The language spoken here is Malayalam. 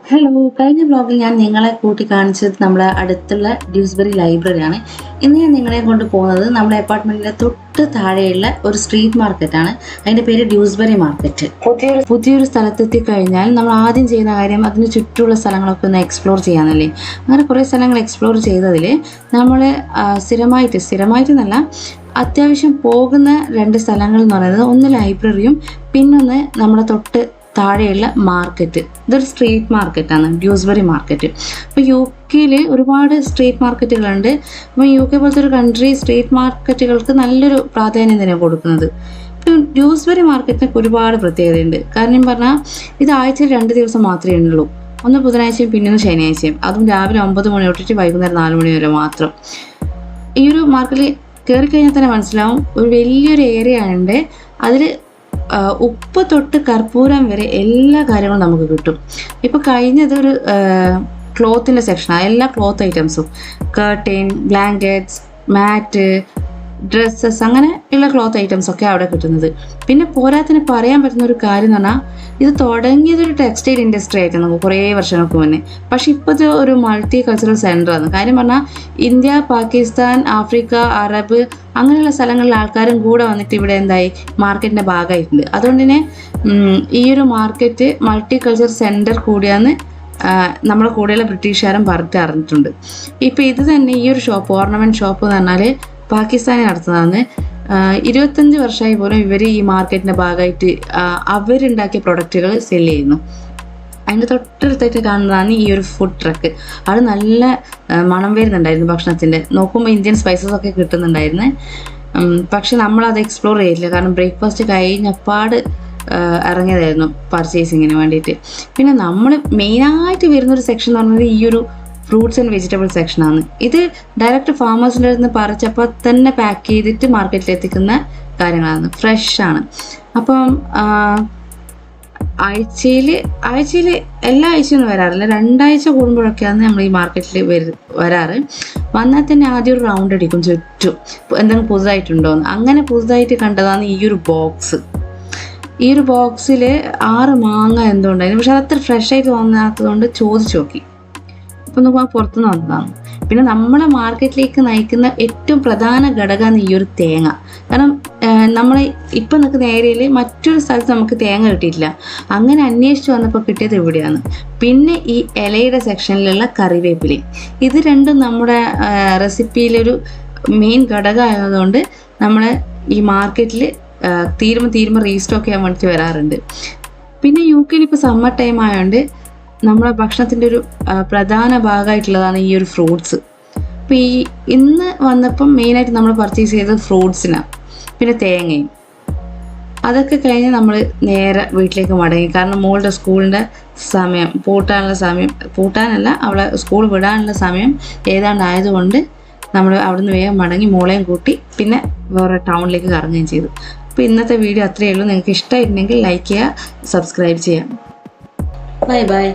ഹലോ, കഴിഞ്ഞ വ്ലോഗിൽ ഞാൻ നിങ്ങളെ കൂട്ടി കാണിച്ചത് നമ്മുടെ അടുത്തുള്ള ഡ്യൂസ്ബറി ലൈബ്രറിയാണ്. ഇന്ന് ഞാൻ നിങ്ങളെ കൊണ്ട് പോകുന്നത് നമ്മുടെ അപ്പാർട്ട്മെന്റിന്റെ തൊട്ട് താഴെയുള്ള ഒരു സ്ട്രീറ്റ് മാർക്കറ്റാണ്. അതിന്റെ പേര് ഡ്യൂസ്ബറി മാർക്കറ്റ്. പുതിയൊരു സ്ഥലത്തെത്തി കഴിഞ്ഞാൽ നമ്മൾ ആദ്യം ചെയ്യുന്ന കാര്യം അതിന് ചുറ്റുമുള്ള സ്ഥലങ്ങളൊക്കെ ഒന്ന് എക്സ്പ്ലോർ ചെയ്യാനല്ലേ. അങ്ങനെ കുറേ സ്ഥലങ്ങൾ എക്സ്പ്ലോർ ചെയ്തതിൽ നമ്മൾ സ്ഥിരമായിട്ടെന്നല്ല, അത്യാവശ്യം പോകുന്ന രണ്ട് സ്ഥലങ്ങൾ എന്ന് പറയുന്നത് ഒന്ന് ലൈബ്രറിയും പിന്നൊന്ന് നമ്മുടെ തൊട്ട് താഴെയുള്ള മാർക്കറ്റ്. ഇതൊരു സ്ട്രീറ്റ് മാർക്കറ്റാണ്, ഡ്യൂസ്ബറി മാർക്കറ്റ്. അപ്പോൾ യു കെയിൽ ഒരുപാട് സ്ട്രീറ്റ് മാർക്കറ്റുകളുണ്ട്. അപ്പോൾ യു കെ പോലത്തെ ഒരു കൺട്രി സ്ട്രീറ്റ് മാർക്കറ്റുകൾക്ക് നല്ലൊരു പ്രാധാന്യം തന്നെ കൊടുക്കുന്നത്. ഇപ്പം ഡ്യൂസ്ബറി മാർക്കറ്റിന് ഒരുപാട് പ്രത്യേകതയുണ്ട്. കാരണം പറഞ്ഞാൽ ഇത് ആഴ്ചയിൽ 2 ദിവസം മാത്രമേ ഉള്ളൂ. ഒന്ന് ബുധനാഴ്ചയും പിന്നൊന്ന് ശനിയാഴ്ചയും. അതും രാവിലെ 9 മണി തൊട്ടിട്ട് വൈകുന്നേരം 4 മണി വരെ മാത്രം. ഈ ഒരു മാർക്കറ്റിൽ കയറി കഴിഞ്ഞാൽ തന്നെ മനസ്സിലാവും, ഒരു വലിയൊരു ഏരിയ ഉണ്ട്. അതിൽ ഉപ്പ് തൊട്ട് കർപ്പൂരം വരെ എല്ലാ കാര്യങ്ങളും നമുക്ക് കിട്ടും. ഇപ്പോൾ കഴിഞ്ഞത് ഒരു ക്ലോത്തിൻ്റെ സെക്ഷനാണ്. എല്ലാ ക്ലോത്ത് ഐറ്റംസും, കർട്ടൻ, ബ്ലാങ്കറ്റ്സ്, മാറ്റ്, ഡ്രസ്സസ്, അങ്ങനെ ഉള്ള ക്ലോത്ത് ഐറ്റംസ് ഒക്കെ അവിടെ കിട്ടുന്നത്. പിന്നെ പോരാത്തിന് പറയാൻ പറ്റുന്ന ഒരു കാര്യം എന്ന് പറഞ്ഞാൽ, ഇത് തുടങ്ങിയതൊരു ടെക്സ്റ്റൈൽ ഇൻഡസ്ട്രി ആയിരുന്നു കുറേ വർഷങ്ങൾക്ക് മുന്നേ. പക്ഷെ ഇപ്പോഴത്തെ ഒരു മൾട്ടി കൾച്ചറൽ സെൻ്ററാണ്. കാര്യം പറഞ്ഞാൽ ഇന്ത്യ, പാകിസ്ഥാൻ, ആഫ്രിക്ക, അറബ് അങ്ങനെയുള്ള സ്ഥലങ്ങളിലെ ആൾക്കാരും കൂടെ വന്നിട്ട് ഇവിടെ എന്തായി മാർക്കറ്റിൻ്റെ ഭാഗമായിട്ടുണ്ട്. അതുകൊണ്ട് തന്നെ ഈ ഒരു മാർക്കറ്റ് മൾട്ടി കൾച്ചർ സെൻറ്റർ കൂടിയാന്ന് നമ്മളെ കൂടെയുള്ള ബ്രിട്ടീഷുകാരൻ പറഞ്ഞിട്ട് അറിഞ്ഞിട്ടുണ്ട്. ഇപ്പോൾ ഇത് തന്നെ ഈ ഒരു ഷോപ്പ്, ഓർണമെൻറ്റ് ഷോപ്പ് എന്ന് പറഞ്ഞാൽ പാകിസ്ഥാനിൽ നടത്തുന്നതാണ്. 25 വർഷമായി പോലും ഇവർ ഈ മാർക്കറ്റിൻ്റെ ഭാഗമായിട്ട് അവരുണ്ടാക്കിയ പ്രൊഡക്റ്റുകൾ സെല് ചെയ്യുന്നു. അതിൻ്റെ തൊട്ടടുത്തായിട്ട് കാണുന്നതാണ് ഈ ഒരു ഫുഡ് ട്രക്ക്. അത് നല്ല മണം വരുന്നുണ്ടായിരുന്നു ഭക്ഷണത്തിൻ്റെ. നോക്കുമ്പോൾ ഇന്ത്യൻ സ്പൈസസ് ഒക്കെ കിട്ടുന്നുണ്ടായിരുന്നു. പക്ഷെ നമ്മളത് എക്സ്പ്ലോർ ചെയ്തില്ല, കാരണം ബ്രേക്ക്ഫാസ്റ്റ് കഴിഞ്ഞപ്പാട് ഇറങ്ങിയതായിരുന്നു പർച്ചേസിങ്ങിന് വേണ്ടിയിട്ട്. പിന്നെ നമ്മൾ മെയിനായിട്ട് വരുന്നൊരു സെക്ഷൻ എന്ന് പറഞ്ഞത് ഈ ഒരു ഫ്രൂട്ട്സ് ആൻഡ് വെജിറ്റബിൾ സെക്ഷനാണ്. ഇത് ഡയറക്റ്റ് ഫാമേഴ്സിൻ്റെ അടുത്ത് നിന്ന് പറിച്ചപ്പോൾ തന്നെ പാക്ക് ചെയ്തിട്ട് മാർക്കറ്റിൽ എത്തിക്കുന്ന കാര്യങ്ങളാണ്, ഫ്രഷാണ്. അപ്പം ആഴ്ചയിൽ എല്ലാ ആഴ്ചയൊന്നും വരാറില്ല, 2 ആഴ്ച കൂടുമ്പോഴൊക്കെയാണ് നമ്മൾ ഈ മാർക്കറ്റിൽ വരാറ്. വന്നാൽ തന്നെ ആദ്യം ഒരു റൗണ്ട് അടിക്കും ചുറ്റും, എന്തെങ്കിലും പുതുതായിട്ടുണ്ടോയെന്ന്. അങ്ങനെ പുതുതായിട്ട് കണ്ടതാണ് ഈ ഒരു ബോക്സ്. ഈ ഒരു ബോക്സിൽ 6 മാങ്ങ എന്തോ ഉണ്ടായിരുന്നു. പക്ഷെ അതത്ര ഫ്രഷായിട്ട് തോന്നാത്തത് കൊണ്ട് ചോദിച്ചു നോക്കി. അപ്പം നോക്കുമ്പോൾ പുറത്തുനിന്ന് വന്നതാണ്. പിന്നെ നമ്മളെ മാർക്കറ്റിലേക്ക് നയിക്കുന്ന ഏറ്റവും പ്രധാന ഘടകമാണ് ഈ ഒരു തേങ്ങ. കാരണം നമ്മൾ ഇപ്പം നിൽക്കുന്ന ഏരിയയിൽ മറ്റൊരു സ്ഥലത്ത് നമുക്ക് തേങ്ങ കിട്ടിയിട്ടില്ല. അങ്ങനെ അന്വേഷിച്ച് വന്നപ്പോൾ കിട്ടിയത് ഇവിടെയാണ്. പിന്നെ ഈ ഇലയുടെ സെക്ഷനിലുള്ള കറിവേപ്പില, ഇത് രണ്ടും നമ്മുടെ റെസിപ്പിയിലൊരു മെയിൻ ഘടകമായതുകൊണ്ട് നമ്മൾ ഈ മാർക്കറ്റിൽ തീരുമ്പോൾ റീസ്റ്റോക്ക് ചെയ്യാൻ വേണ്ടിയിട്ട് വരാറുണ്ട്. പിന്നെ യു കെയിൽ ഇപ്പോൾ സമ്മർ ടൈം ആയതുകൊണ്ട് നമ്മളെ ഭക്ഷണത്തിൻ്റെ ഒരു പ്രധാന ഭാഗമായിട്ടുള്ളതാണ് ഈ ഒരു ഫ്രൂട്ട്സ്. അപ്പോൾ ഇന്ന് വന്നപ്പം മെയിനായിട്ട് നമ്മൾ പർച്ചേസ് ചെയ്തത് ഫ്രൂട്ട്സിനാണ്, പിന്നെ തേങ്ങയും. അതൊക്കെ കഴിഞ്ഞ് നമ്മൾ നേരെ വീട്ടിലേക്ക് മടങ്ങി. കാരണം മോളുടെ സ്കൂളിൻ്റെ സമയം, പൂട്ടാനല്ല അവളെ സ്കൂൾ വിടാനുള്ള സമയം ഏതാണ്ടായതുകൊണ്ട് നമ്മൾ അവിടുന്ന് വേഗം മടങ്ങി മോളെയും കൂട്ടി പിന്നെ വേറെ ടൗണിലേക്ക് കറങ്ങുകയും ചെയ്തു. അപ്പോൾ ഇന്നത്തെ വീഡിയോ അത്രയേ ഉള്ളൂ. നിങ്ങൾക്ക് ഇഷ്ടമായിട്ടുണ്ടെങ്കിൽ ലൈക്ക് ചെയ്യുക, സബ്സ്ക്രൈബ് ചെയ്യാം. Bye bye.